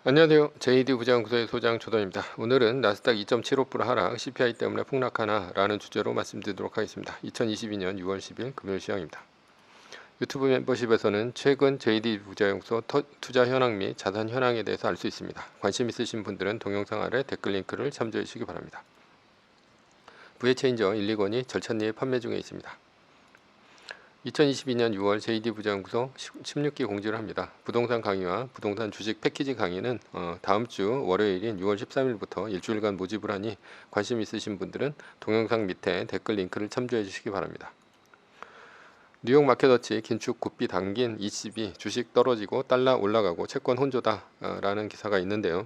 안녕하세요. JD 부장연구소의 소장 조던입니다. 오늘은 나스닥 2.75% 하락, CPI 때문에 폭락하나 라는 주제로 말씀드리도록 하겠습니다. 2022년 6월 10일 금요일 시황입니다. 유튜브 멤버십에서는 최근 JD 부장연구소 투자 현황 및 자산 현황에 대해서 알 수 있습니다. 관심 있으신 분들은 동영상 아래 댓글 링크를 참조해 주시기 바랍니다. 부해체인저 1,2권이 절찬리에 판매 중에 있습니다. 2022년 6월 JD 부장연구소 16기 공지를 합니다. 부동산 강의와 부동산 주식 패키지 강의는 다음 주 월요일인 6월 13일부터 일주일간 모집을 하니 관심 있으신 분들은 동영상 밑에 댓글 링크를 참조해 주시기 바랍니다. 뉴욕 마켓워치 긴축 굿비 당긴 ECB 주식 떨어지고 달러 올라가고 채권 혼조다 라는 기사가 있는데요.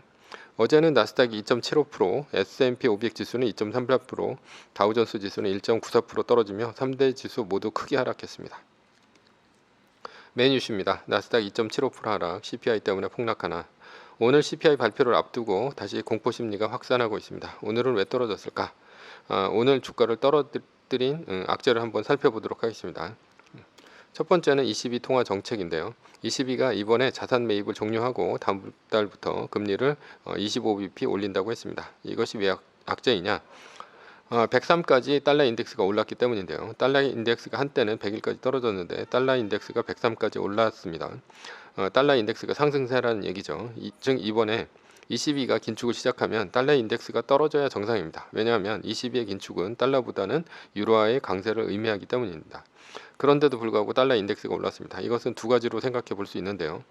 어제는 나스닥이 2.75%, S&P 500 지수는 2.38%, 다우존스 지수는 1.94% 떨어지며 3대 지수 모두 크게 하락했습니다. 메인 이슈입니다. 나스닥 2.75% 하락, CPI 때문에 폭락하나. 오늘 CPI 발표를 앞두고 다시 공포심리가 확산하고 있습니다. 오늘은 왜 떨어졌을까? 오늘 주가를 떨어뜨린 악재를 한번 살펴보도록 하겠습니다. 첫 번째는 ECB 통화 정책인데요. ECB가 이번에 자산 매입을 종료하고 다음 달부터 금리를 25bp 올린다고 했습니다. 이것이 왜 악재이냐? 103까지 달러 인덱스가 올랐기 때문인데요. 달러 인덱스가 한때는 100일까지 떨어졌는데 달러 인덱스가 103까지 올랐습니다. 달러 인덱스가 상승세라는 얘기죠. 즉 이번에 ECB가 긴축을 시작하면 달러 인덱스가 떨어져야 정상입니다. 왜냐하면 ECB의 긴축은 달러보다는 유로화의 강세를 의미하기 때문입니다. 그런데도 불구하고 달러 인덱스가 올랐습니다. 이것은 두 가지로 생각해 볼 수 있는데요.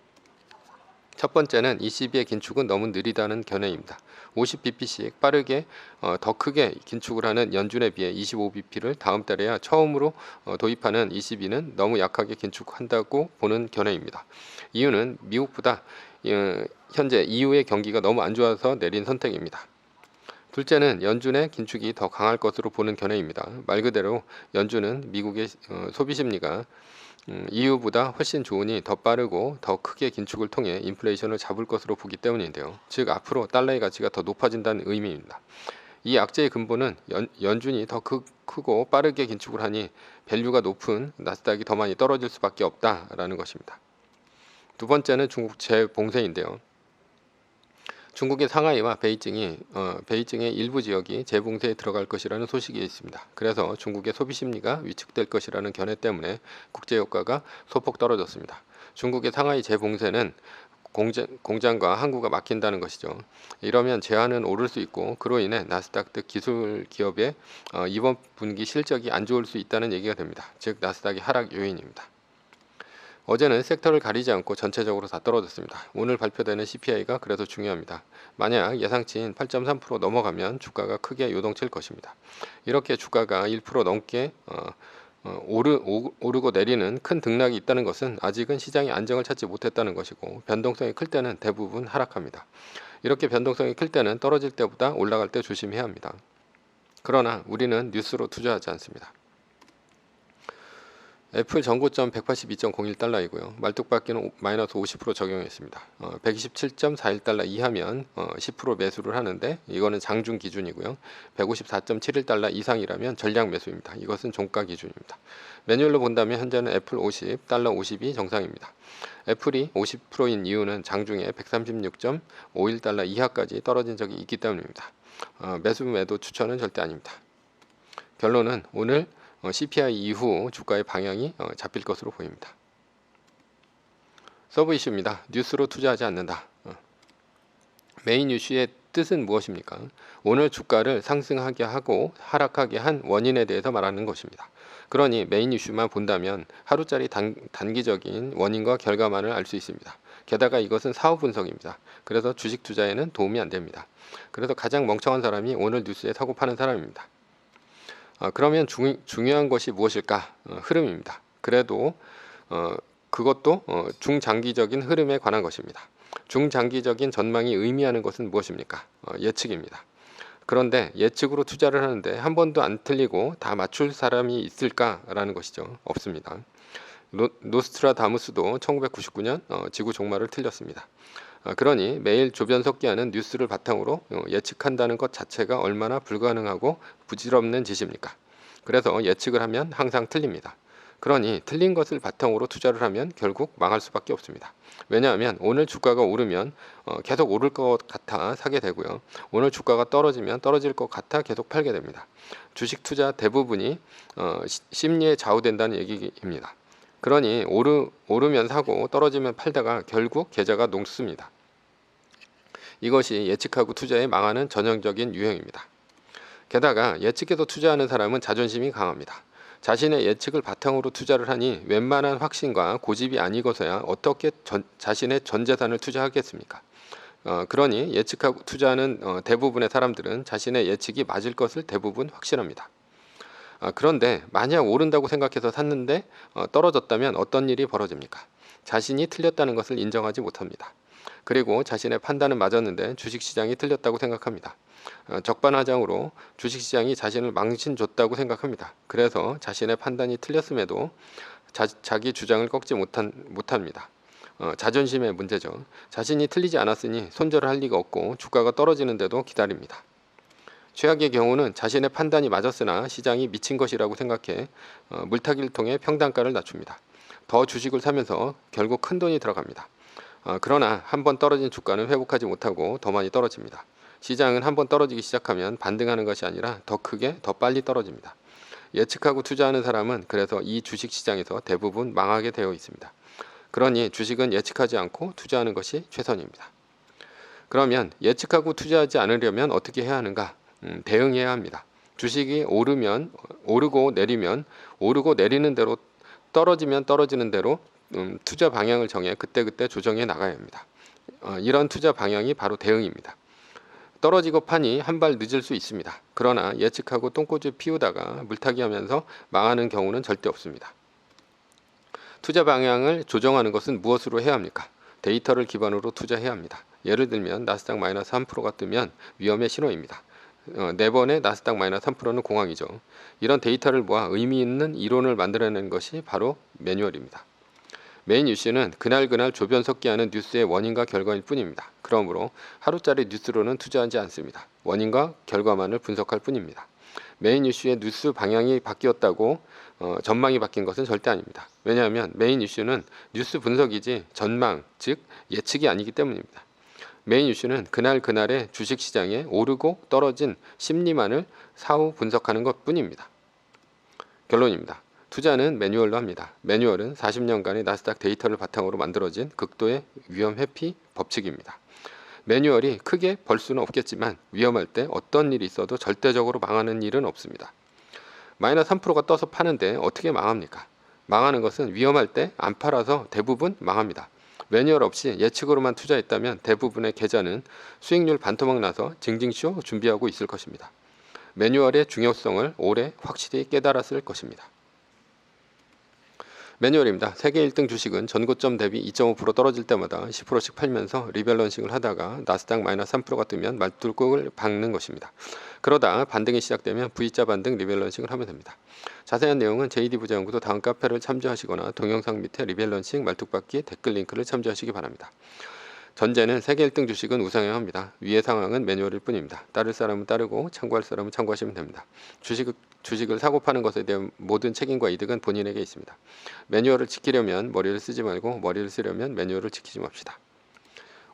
첫 번째는 ECB의 긴축은 너무 느리다는 견해입니다. 50bp씩 빠르게 더 크게 긴축을 하는 연준에 비해 25bp를 다음 달에야 처음으로 도입하는 ECB는 너무 약하게 긴축한다고 보는 견해입니다. 이유는 미국보다 현재 EU의 경기가 너무 안 좋아서 내린 선택입니다. 둘째는 연준의 긴축이 더 강할 것으로 보는 견해입니다. 말 그대로 연준은 미국의 소비 심리가 EU보다 훨씬 좋으니 더 빠르고 더 크게 긴축을 통해 인플레이션을 잡을 것으로 보기 때문인데요. 즉 앞으로 달러의 가치가 더 높아진다는 의미입니다. 이 악재의 근본은 연준이 더 크고 빠르게 긴축을 하니 밸류가 높은 나스닥이 더 많이 떨어질 수밖에 없다라는 것입니다. 두 번째는 중국 재봉쇄인데요. 중국의 상하이와 베이징의 일부 지역이 재봉쇄에 들어갈 것이라는 소식이 있습니다. 그래서 중국의 소비 심리가 위축될 것이라는 견해 때문에 국제 유가가 소폭 떨어졌습니다. 중국의 상하이 재봉쇄는 공장과 항구가 막힌다는 것이죠. 이러면 제한은 오를 수 있고 그로 인해 나스닥 등 기술 기업의 이번 분기 실적이 안 좋을 수 있다는 얘기가 됩니다. 즉 나스닥이 하락 요인입니다. 어제는 섹터를 가리지 않고 전체적으로 다 떨어졌습니다. 오늘 발표되는 CPI가 그래서 중요합니다. 만약 예상치인 8.3% 넘어가면 주가가 크게 요동칠 것입니다. 이렇게 주가가 1% 넘게 오르고 내리는 큰 등락이 있다는 것은 아직은 시장이 안정을 찾지 못했다는 것이고 변동성이 클 때는 대부분 하락합니다. 이렇게 변동성이 클 때는 떨어질 때보다 올라갈 때 조심해야 합니다. 그러나 우리는 뉴스로 투자하지 않습니다. 애플 전고점 182.01달러이고요. 말뚝박기는 마이너스 50% 적용했습니다. 127.41달러 이하면 10% 매수를 하는데 이거는 장중 기준이고요. 154.71달러 이상이라면 전량 매수입니다. 이것은 종가 기준입니다. 매뉴얼로 본다면 현재는 애플 50, 달러 50이 정상입니다. 애플이 50%인 이유는 장중에 136.51달러 이하까지 떨어진 적이 있기 때문입니다. 매수 매도 추천은 절대 아닙니다. 결론은 오늘 CPI 이후 주가의 방향이 잡힐 것으로 보입니다. 서브 이슈입니다. 뉴스로 투자하지 않는다. 메인 이슈의 뜻은 무엇입니까? 오늘 주가를 상승하게 하고 하락하게 한 원인에 대해서 말하는 것입니다. 그러니 메인 이슈만 본다면 하루짜리 단기적인 원인과 결과만을 알 수 있습니다. 게다가 이것은 사후 분석입니다. 그래서 주식 투자에는 도움이 안 됩니다. 그래서 가장 멍청한 사람이 오늘 뉴스에 사고 파는 사람입니다. 그러면 중요한 것이 무엇일까? 흐름입니다. 그래도 그것도 중장기적인 흐름에 관한 것입니다. 중장기적인 전망이 의미하는 것은 무엇입니까? 예측입니다. 그런데 예측으로 투자를 하는데 한 번도 안 틀리고 다 맞출 사람이 있을까라는 것이죠. 없습니다. 노스트라다무스도 1999년 지구 종말을 틀렸습니다. 그러니 매일 조변석기하는 뉴스를 바탕으로 예측한다는 것 자체가 얼마나 불가능하고 부질없는 짓입니까? 그래서 예측을 하면 항상 틀립니다. 그러니 틀린 것을 바탕으로 투자를 하면 결국 망할 수밖에 없습니다. 왜냐하면 오늘 주가가 오르면 계속 오를 것 같아 사게 되고요. 오늘 주가가 떨어지면 떨어질 것 같아 계속 팔게 됩니다. 주식 투자 대부분이 심리에 좌우된다는 얘기입니다. 그러니 오르면 사고 떨어지면 팔다가 결국 계좌가 녹습니다. 이것이 예측하고 투자에 망하는 전형적인 유형입니다. 게다가 예측해서 투자하는 사람은 자존심이 강합니다. 자신의 예측을 바탕으로 투자를 하니 웬만한 확신과 고집이 아니고서야 어떻게 자신의 전 재산을 투자하겠습니까? 그러니 예측하고 투자하는 대부분의 사람들은 자신의 예측이 맞을 것을 대부분 확신합니다. 그런데 만약 오른다고 생각해서 샀는데 떨어졌다면 어떤 일이 벌어집니까? 자신이 틀렸다는 것을 인정하지 못합니다. 그리고 자신의 판단은 맞았는데 주식시장이 틀렸다고 생각합니다. 적반하장으로 주식시장이 자신을 망신줬다고 생각합니다. 그래서 자신의 판단이 틀렸음에도 자기 주장을 꺾지 못합니다. 자존심의 문제죠. 자신이 틀리지 않았으니 손절을 할 리가 없고 주가가 떨어지는데도 기다립니다. 최악의 경우는 자신의 판단이 맞았으나 시장이 미친 것이라고 생각해 물타기를 통해 평단가를 낮춥니다. 더 주식을 사면서 결국 큰 돈이 들어갑니다. 그러나 한번 떨어진 주가는 회복하지 못하고 더 많이 떨어집니다. 시장은 한번 떨어지기 시작하면 반등하는 것이 아니라 더 크게 더 빨리 떨어집니다. 예측하고 투자하는 사람은 그래서 이 주식시장에서 대부분 망하게 되어 있습니다. 그러니 주식은 예측하지 않고 투자하는 것이 최선입니다. 그러면 예측하고 투자하지 않으려면 어떻게 해야 하는가? 대응해야 합니다. 주식이 오르고 내리면 오르고 내리는 대로 떨어지면 떨어지는 대로 투자 방향을 정해 그때그때 조정해 나가야 합니다. 이런 투자 방향이 바로 대응입니다. 떨어지고 파니 한 발 늦을 수 있습니다. 그러나 예측하고 똥꼬주 피우다가 물타기 하면서 망하는 경우는 절대 없습니다. 투자 방향을 조정하는 것은 무엇으로 해야 합니까? 데이터를 기반으로 투자해야 합니다. 예를 들면 나스닥 마이너스 3%가 뜨면 위험의 신호입니다. 4번의 나스닥 마이너스 3%는 공황이죠. 이런 데이터를 모아 의미 있는 이론을 만들어내는 것이 바로 매뉴얼입니다. 메인 이슈는 그날 조변석기하는 뉴스의 원인과 결과일 뿐입니다. 그러므로 하루짜리 뉴스로는 투자하지 않습니다. 원인과 결과만을 분석할 뿐입니다. 메인 이슈의 뉴스 방향이 바뀌었다고 전망이 바뀐 것은 절대 아닙니다. 왜냐하면 메인 이슈는 뉴스 분석이지 전망, 즉 예측이 아니기 때문입니다. 메인 이슈는 그날의 주식시장에 오르고 떨어진 심리만을 사후 분석하는 것뿐입니다. 결론입니다. 투자는 매뉴얼로 합니다. 매뉴얼은 40년간의 나스닥 데이터를 바탕으로 만들어진 극도의 위험 회피 법칙입니다. 매뉴얼이 크게 벌 수는 없겠지만 위험할 때 어떤 일이 있어도 절대적으로 망하는 일은 없습니다. 마이너스 3%가 떠서 파는데 어떻게 망합니까? 망하는 것은 위험할 때 안 팔아서 대부분 망합니다. 매뉴얼 없이 예측으로만 투자했다면 대부분의 계좌는 수익률 반토막 나서 징징쇼 준비하고 있을 것입니다. 매뉴얼의 중요성을 오래 확실히 깨달았을 것입니다. 매뉴얼입니다. 세계 1등 주식은 전고점 대비 2.5% 떨어질 때마다 10%씩 팔면서 리밸런싱을 하다가 나스닥 마이너스 3%가 뜨면 말뚝을 박는 것입니다. 그러다 반등이 시작되면 V자 반등 리밸런싱을 하면 됩니다. 자세한 내용은 JD부자연구소 다음 카페를 참조하시거나 동영상 밑에 리밸런싱 말뚝박기 댓글 링크를 참조하시기 바랍니다. 전제는 세계 1등 주식은 우상향 합니다. 위의 상황은 매뉴얼일 뿐입니다. 따를 사람은 따르고 참고할 사람은 참고하시면 됩니다. 주식을 사고 파는 것에 대한 모든 책임과 이득은 본인에게 있습니다. 매뉴얼을 지키려면 머리를 쓰지 말고 머리를 쓰려면 매뉴얼을 지키지 맙시다.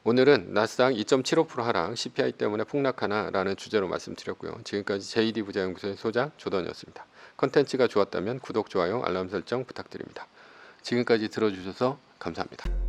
오늘은 나스닥 2.75% 하락, CPI 때문에 폭락하나 라는 주제로 말씀드렸고요. 지금까지 JD부자연구소의 소장 조던이었습니다. 컨텐츠가 좋았다면 구독, 좋아요, 알람 설정 부탁드립니다. 지금까지 들어주셔서 감사합니다.